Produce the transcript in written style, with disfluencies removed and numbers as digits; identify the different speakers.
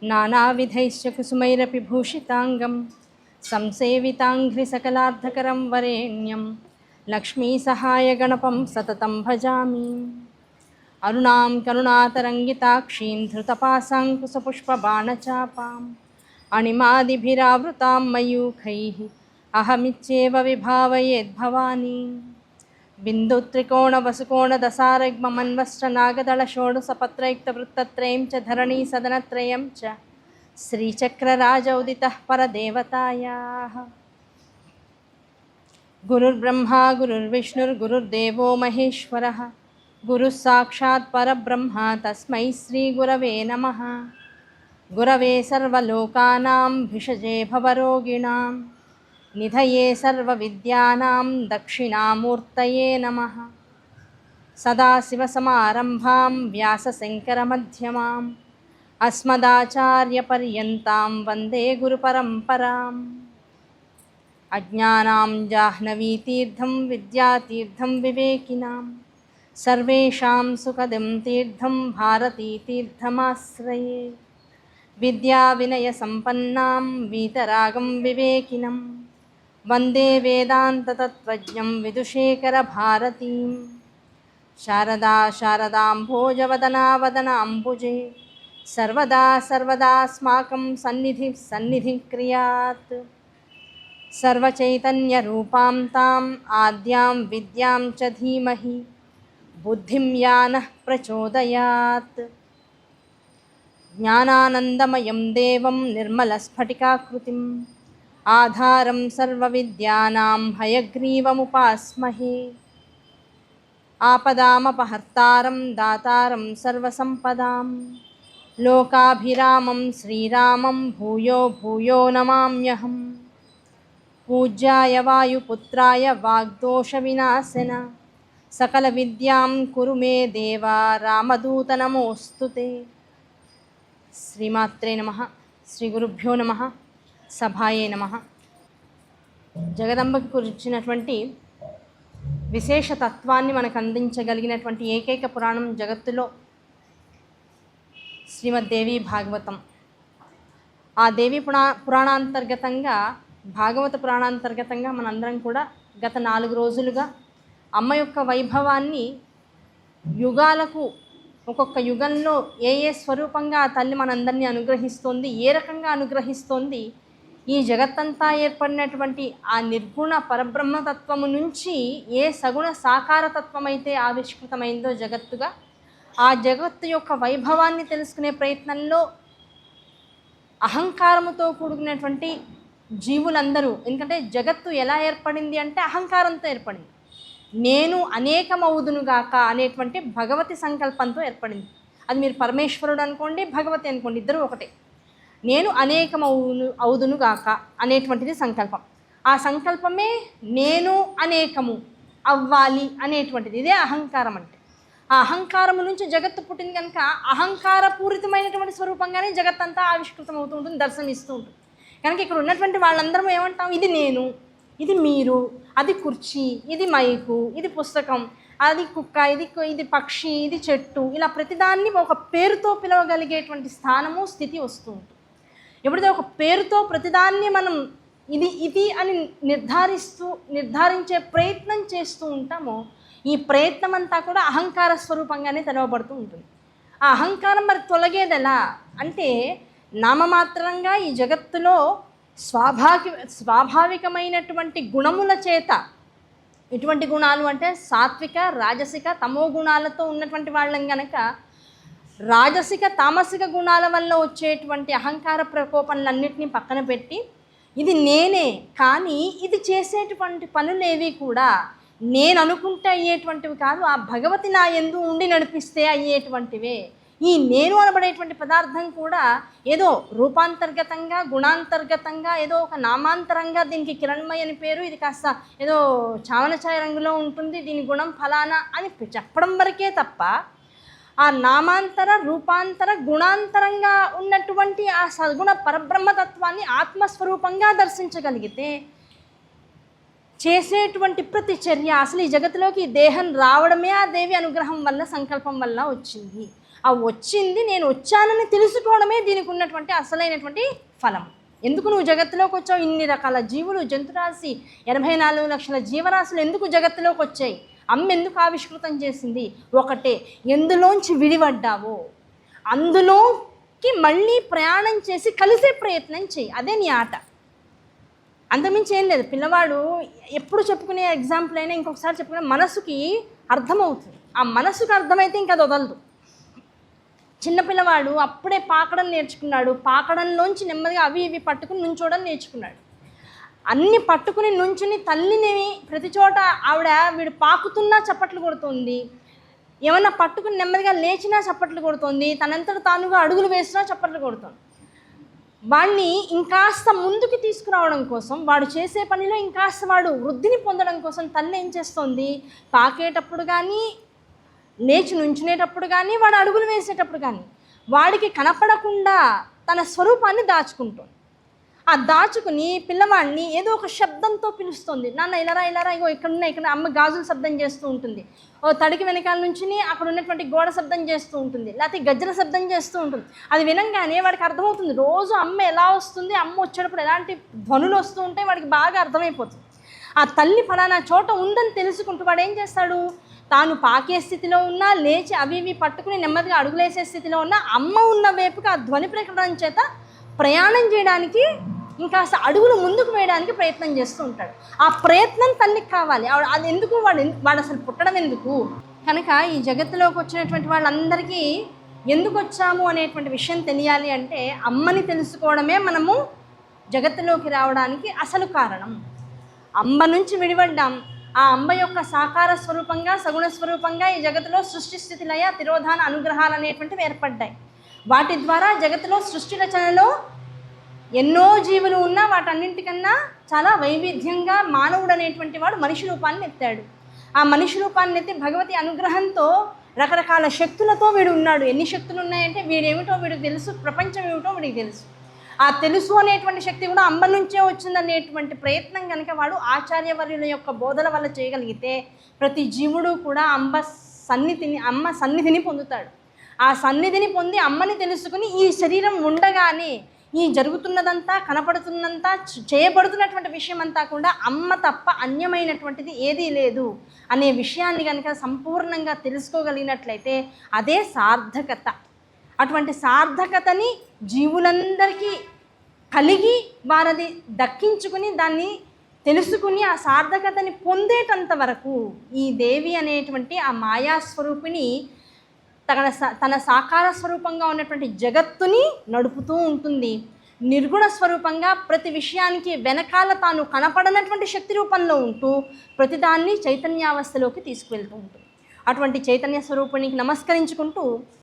Speaker 1: नानाविधैश्च कुसुमैरपि भूषिताङ्गं संसेविताङ्घ्रिसकलार्धकरं वरेण्यं लक्ष्मीसहायगणपं सततं भजामि। अरुणां करुणातरङ्गिताक्षीं धृतपाशाङ्कुशपुष्पबाणचापाम् अणिमादिभिरावृतां मयूखैः अहमित्येव विभावयेद्भवानी। बिन्दुत्रिकोणवसुकोणदशारग्ममन्वश्च नागदलषोडशपत्रयुक्तवृत्तत्रयं च धरणीसदनत्रयं च श्रीचक्रराजौदितः परदेवतायाः। गुरुर्ब्रह्मा गुरुर्विष्णुर्गुरुर्देवो महेश्वरः गुरुः साक्षात् परब्रह्म तस्मै श्रीगुरवे नमः। गुरवे सर्वलोकानां भिषजे भवरोगिणां निधये सर्वविद्यानां दक्षिणामूर्तये नमः। सदाशिवसमारम्भां व्यासशङ्करमध्यमाम् अस्मदाचार्यपर्यन्तां वन्दे गुरुपरम्पराम्। अज्ञानां जाह्नवीतीर्थं विद्यातीर्थं विवेकिनां सर्वेषां सुखदं तीर्थं भारतीतीर्थमाश्रये। विद्याविनयसम्पन्नां वीतरागं विवेकिनं वन्दे वेदान्ततत्त्वज्ञं विदुषेखरभारतीं। शारदाम्भोजवदनावदनाम्बुजे सर्वदा सर्वदास्माकं सन्निधिं क्रियात्। सर्वचैतन्यरूपां ताम् आद्यां विद्यां च धीमहि बुद्धिं या नः प्रचोदयात्। ज्ञानानन्दमयं देवं निर्मलस्फटिकाकृतिम् आधारं सर्वविद्यानां हयग्रीवमुपास्महे। आपदामपहर्तारं दातारं सर्वसम्पदां लोकाभिरामं श्रीरामं भूयो भूयो नमाम्यहम्। पूज्याय वायुपुत्राय वाग्दोषविनाशिन सकलविद्यां कुरु मे देवा रामदूत नमोऽस्तुते। శ్రీమాత్రే నమః, శ్రీ గురుభ్యో నమః, సభాయే నమః. జగదంబకి గురించినటువంటి విశేష తత్వాన్ని మనకు అందించగలిగినటువంటి ఏకైక పురాణం జగత్తులో శ్రీమద్దేవి భాగవతం. ఆ దేవి పురాణాంతర్గతంగా భాగవత పురాణాంతర్గతంగా మనందరం కూడా గత 4 రోజులుగా అమ్మ యొక్క వైభవాన్ని యుగాలకు ఒక్కొక్క యుగంలో ఏ స్వరూపంగా ఆ తల్లి మనందరినీ అనుగ్రహిస్తోంది, ఏ రకంగా అనుగ్రహిస్తోంది, ఈ జగత్తంతా ఏర్పడినటువంటి ఆ నిర్గుణ పరబ్రహ్మతత్వము నుంచి ఏ సగుణ సాకారతత్వం అయితే ఆవిష్కృతమైందో జగత్తుగా, ఆ జగత్తు యొక్క వైభవాన్ని తెలుసుకునే ప్రయత్నంలో అహంకారముతో కూడుకున్నటువంటి జీవులందరూ, ఎందుకంటే జగత్తు ఎలా ఏర్పడింది అంటే అహంకారంతో ఏర్పడింది. నేను అనేకమవుదునుగాక అనేటువంటి భగవతి సంకల్పంతో ఏర్పడింది. అది మీరు పరమేశ్వరుడు అనుకోండి, భగవతి అనుకోండి, ఇద్దరు ఒకటే. నేను అవుదునుగాక అనేటువంటిది సంకల్పం. ఆ సంకల్పమే నేను అనేకము అవ్వాలి అనేటువంటిది. ఇదే అహంకారం అంటే. ఆ అహంకారము నుంచి జగత్తు పుట్టింది కనుక అహంకారపూరితమైనటువంటి స్వరూపంగానే జగత్తంతా ఆవిష్కృతం అవుతూ ఉంటుంది, దర్శనమిస్తూ ఉంటుంది. కనుక ఇక్కడ ఉన్నటువంటి వాళ్ళందరం ఏమంటాం, ఇది నేను, ఇది మీరు, అది కుర్చీ, ఇది మైకు, ఇది పుస్తకం, అది కుక్క, ఇది పక్షి, ఇది చెట్టు, ఇలా ప్రతిదాన్ని ఒక పేరుతో పిలవగలిగేటువంటి స్థానము స్థితి వస్తూ ఉంటుంది. ఎప్పుడైతే ఒక పేరుతో ప్రతిదాన్ని మనం ఇది అని నిర్ధారించే ప్రయత్నం చేస్తూ ఉంటామో ఈ ప్రయత్నం అంతా కూడా అహంకార స్వరూపంగానే తెలవబడుతూ ఉంటుంది. ఆ అహంకారం మరి తొలగేది ఎలా అంటే నామమాత్రంగా ఈ జగత్తులో స్వాభావికమైనటువంటి గుణముల చేత, ఎటువంటి గుణాలు అంటే సాత్విక, రాజసిక, తమో గుణాలతో ఉన్నటువంటి వాళ్ళం కనుక రాజసిక, తామసిక గుణాల వల్ల వచ్చేటువంటి అహంకార ప్రకోపనలన్నింటినీ పక్కన పెట్టి ఇది నేనే, కానీ ఇది చేసేటువంటి పనులేవి కూడా నేను అనుకుంటే అయ్యేటువంటివి కాదు, ఆ భగవతి నా యందు ఉండి నడిపిస్తే అయ్యేటువంటివే. ఈ నేను అనబడేటువంటి పదార్థం కూడా ఏదో రూపాంతర్గతంగా, గుణాంతర్గతంగా, ఏదో ఒక నామాంతరంగా దీనికి కిరణ్మయి అని పేరు, ఇది కాస్త ఏదో చావనఛాయ రంగులో ఉంటుంది, దీని గుణం ఫలానా అని చెప్పడం వరకే తప్ప ఆ నామాంతర, రూపాంతర, గుణాంతరంగా ఉన్నటువంటి ఆ సద్గుణ పరబ్రహ్మతత్వాన్ని ఆత్మస్వరూపంగా దర్శించగలిగితే చేసేటువంటి ప్రతి చర్య, అసలు ఈ జగత్తులోకి ఈ దేహం రావడమే ఆ దేవి అనుగ్రహం వల్ల, సంకల్పం వల్ల వచ్చింది. ఆ వచ్చింది నేను వచ్చానని తెలుసుకోవడమే దీనికి ఉన్నటువంటి అసలైనటువంటి ఫలం. ఎందుకు నువ్వు జగత్తులోకి వచ్చావు? ఇన్ని రకాల జీవులు, జంతురాశి, 84 లక్షల జీవరాశులు ఎందుకు జగత్తులోకి వచ్చాయి? అమ్మ ఎందుకు ఆవిష్కృతం చేసింది? ఒకటే, ఎందులోంచి విడిపడ్డావో అందులోకి మళ్ళీ ప్రయాణం చేసి కలిసే ప్రయత్నం చేయి. అదే నీ ఆట, అంతమించి ఏం లేదు. పిల్లవాడు ఎప్పుడు చెప్పుకునే ఎగ్జాంపుల్ అయినా ఇంకొకసారి చెప్పుకునే మనసుకి అర్థమవుతుంది. ఆ మనసుకు అర్థమైతే ఇంకా అది వదలదు. చిన్నపిల్లవాడు అప్పుడే పాకడం నేర్చుకున్నాడు. పాకడంలోంచి నెమ్మదిగా అవి ఇవి పట్టుకుని నుంచోవడం నేర్చుకున్నాడు. అన్ని పట్టుకుని నుంచుని తల్లిని ప్రతి చోట వీడు పాకుతున్నా చప్పట్లు కొడుతుంది, ఏమన్నా పట్టుకుని నెమ్మదిగా లేచినా చప్పట్లు కొడుతుంది, తనంతట తానుగా అడుగులు వేసినా చప్పట్లు కొడుతుంది. వాడిని ఇంకాస్త ముందుకు తీసుకురావడం కోసం, వాడు చేసే పనిలో ఇంకాస్త వాడు వృద్ధిని పొందడం కోసం తల్లి ఏం చేస్తుంది? పాకేటప్పుడు కానీ, లేచి నుంచునేటప్పుడు కానీ, వాడు అడుగులు వేసేటప్పుడు కానీ వాడికి కనపడకుండా తన స్వరూపాన్ని దాచుకుంటుంది. ఆ దాచుకుని పిల్లవాడిని ఏదో ఒక శబ్దంతో పిలుస్తుంది. నాన్న ఇలారా ఇలారా, ఇగో ఇక్కడ అమ్మ గాజులు శబ్దం చేస్తూ ఉంటుంది, ఓ తడికి వెనకాల నుంచి అక్కడ ఉన్నటువంటి గోడ శబ్దం చేస్తూ ఉంటుంది, లేకపోతే గజ్జల శబ్దం చేస్తూ ఉంటుంది. అది వినంగానే వాడికి అర్థమవుతుంది. రోజు అమ్మ ఎలా వస్తుంది, అమ్మ వచ్చేటప్పుడు ఎలాంటి ధ్వనులు వస్తూ ఉంటాయి వాడికి బాగా అర్థమైపోతుంది. ఆ తల్లి ఫలానా చోట ఉందని తెలుసుకుంటూ వాడు ఏం చేస్తాడు? తాను పాకే స్థితిలో ఉన్నా, లేచి అవి ఇవి పట్టుకుని నెమ్మదిగా అడుగులేసే స్థితిలో ఉన్నా, అమ్మ ఉన్న వైపుకి ఆ ధ్వని ప్రకటన చేత ప్రయాణం చేయడానికి, ఇంకా అడుగులు ముందుకు వేయడానికి ప్రయత్నం చేస్తూ ఉంటాడు. ఆ ప్రయత్నం తల్లికి కావాలి. అది ఎందుకు? వాడు అసలు పుట్టడం ఎందుకు? కనుక ఈ జగత్తులోకి వచ్చినటువంటి వాళ్ళందరికీ ఎందుకు వచ్చాము అనేటువంటి విషయం తెలియాలి అంటే, అమ్మని తెలుసుకోవడమే మనము జగత్తులోకి రావడానికి అసలు కారణం. అమ్మ నుంచి విడిపడ్డాం. ఆ అమ్మ యొక్క సాకార స్వరూపంగా, సగుణ స్వరూపంగా ఈ జగత్తులో సృష్టి, స్థితి, లయ, తిరోధాన అనుగ్రహాలు అనేటువంటివి ఏర్పడ్డాయి. వాటి ద్వారా జగత్తులో సృష్టి రచనలో ఎన్నో జీవులు ఉన్నా వాటన్నింటికన్నా చాలా వైవిధ్యంగా మానవుడు అనేటువంటి వాడు మనిషి రూపాన్ని ఎత్తాడు. ఆ మనిషి రూపాన్ని ఎత్తి భగవతి అనుగ్రహంతో రకరకాల శక్తులతో వీడు ఉన్నాడు. ఎన్ని శక్తులు ఉన్నాయంటే వీడేమిటో వీడికి తెలుసు, ప్రపంచం ఏమిటో వీడికి తెలుసు. ఆ తెలుసు అనేటువంటి శక్తి కూడా అమ్మ నుంచే వచ్చిందనేటువంటి ప్రయత్నం కనుక వాడు ఆచార్యవర్యుల యొక్క బోధల వల్ల చేయగలిగితే, ప్రతి జీవుడు కూడా అమ్మ సన్నిధిని పొందుతాడు. ఆ సన్నిధిని పొంది అమ్మని తెలుసుకుని ఈ శరీరం ఉండగానే ఈ జరుగుతున్నదంతా, కనపడుతున్నంతా, చేయబడుతున్నటువంటి విషయం అంతా కూడా అమ్మ తప్ప అన్యమైనటువంటిది ఏదీ లేదు అనే విషయాన్ని కనుక సంపూర్ణంగా తెలుసుకోగలిగినట్లయితే అదే సార్థకత. అటువంటి సార్థకతని జీవులందరికీ కలిగి వారది దక్కించుకుని దాన్ని తెలుసుకుని ఆ సార్థకతని పొందేటంత వరకు ఈ దేవి అనేటువంటి ఆ మాయాస్వరూపిణి తన సాకార స్వరూపంగా ఉన్నటువంటి జగత్తుని నడుపుతూ ఉంటుంది. నిర్గుణ స్వరూపంగా ప్రతి విషయానికి వెనకాల తాను కనపడనటువంటి శక్తి రూపంలో ఉంటూ ప్రతిదాన్ని చైతన్యావస్థలోకి తీసుకువెళ్తూ ఉంటుంది. అటువంటి చైతన్య స్వరూపునికి నమస్కరించుకుంటూ